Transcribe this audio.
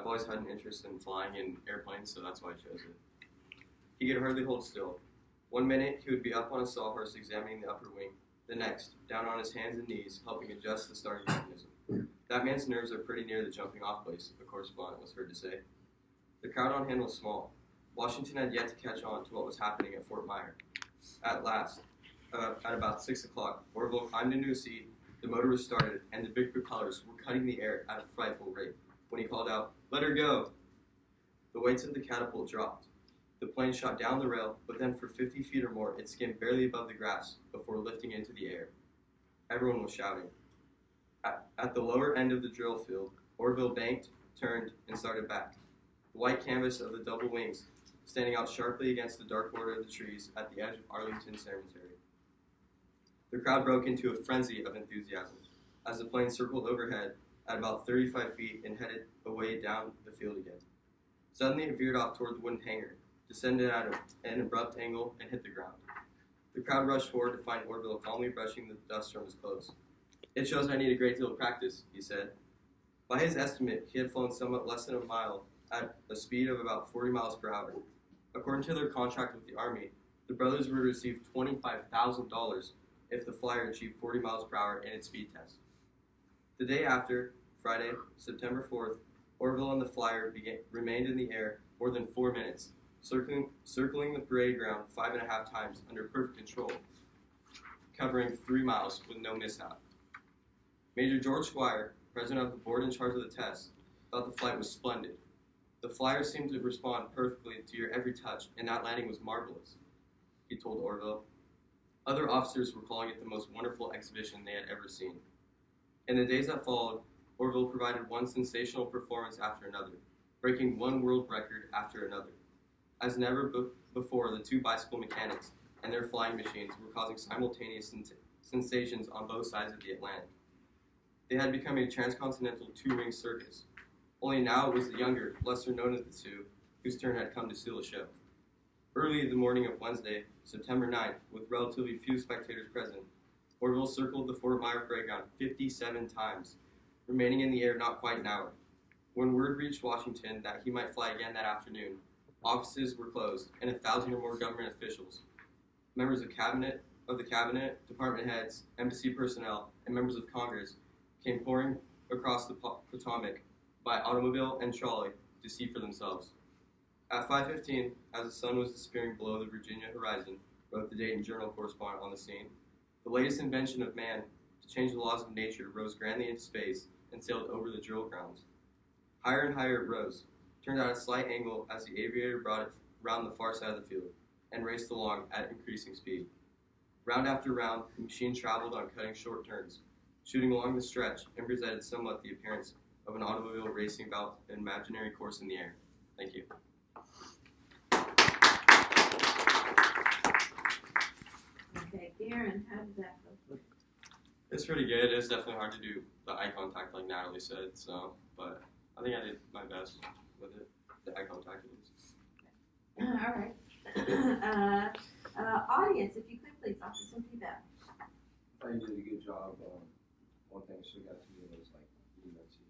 I've always had an interest in flying in airplanes, so that's why I chose it. He could hardly hold still. One minute, he would be up on a sawhorse examining the upper wing. The next, down on his hands and knees, helping adjust the starting mechanism. That man's nerves are pretty near the jumping off place, a correspondent was heard to say. The crowd on hand was small. Washington had yet to catch on to what was happening at Fort Myer. At last, at about 6 o'clock, Orville climbed into a seat, the motor was started, and the big propellers were cutting the air at a frightful rate. When he called out, "Let her go!" The weights of the catapult dropped. The plane shot down the rail, but then for 50 feet or more, it skimmed barely above the grass before lifting into the air. Everyone was shouting. At the lower end of the drill field, Orville banked, turned, and started back. The white canvas of the double wings standing out sharply against the dark border of the trees at the edge of Arlington Cemetery. The crowd broke into a frenzy of enthusiasm as the plane circled overhead at about 35 feet and headed away down the field again. Suddenly it veered off toward the wooden hangar, descended at an abrupt angle, and hit the ground. The crowd rushed forward to find Orville calmly brushing the dust from his clothes. "It shows I need a great deal of practice," he said. By his estimate, he had flown somewhat less than a mile at a speed of about 40 miles per hour. According to their contract with the Army, the brothers would receive $25,000 if the flyer achieved 40 miles per hour in its speed test. The day after, Friday, September 4th, Orville and the flyer remained in the air more than 4 minutes, circling the parade ground 5.5 times under perfect control, covering 3 miles with no mishap. Major George Squire, president of the board in charge of the test, thought the flight was splendid. "The flyer seemed to respond perfectly to your every touch, and that landing was marvelous," he told Orville. Other officers were calling it the most wonderful exhibition they had ever seen. In the days that followed, Orville provided one sensational performance after another, breaking one world record after another. As never before, the two bicycle mechanics and their flying machines were causing simultaneous sensations on both sides of the Atlantic. They had become a transcontinental two-ring circus. Only now it was the younger, lesser-known of the two whose turn had come to steal the show. Early the morning of Wednesday, September 9th, with relatively few spectators present, Orville circled the Fort Myer parade ground 57 times, remaining in the air not quite an hour. When word reached Washington that he might fly again that afternoon, offices were closed, and 1,000 or more government officials, members of the cabinet, department heads, embassy personnel, and members of Congress came pouring across the Potomac by automobile and trolley to see for themselves. At 5:15, as the sun was disappearing below the Virginia horizon, wrote the Dayton Journal correspondent on the scene, the latest invention of man to change the laws of nature rose grandly into space and sailed over the drill grounds. Higher and higher it rose, turned at a slight angle as the aviator brought it round the far side of the field, and raced along at increasing speed. Round after round, the machine traveled on cutting short turns, shooting along the stretch and presented somewhat the appearance of an automobile racing about an imaginary course in the air. Thank you. Okay, Aaron, how did that go? It's pretty good. It's definitely hard to do the eye contact like Natalie said, but I think I did my best with it, the eye contact at least. All right. Audience, if you could please offer some feedback. I thought you did a good job. One thing that stood out to me was, like you mentioned,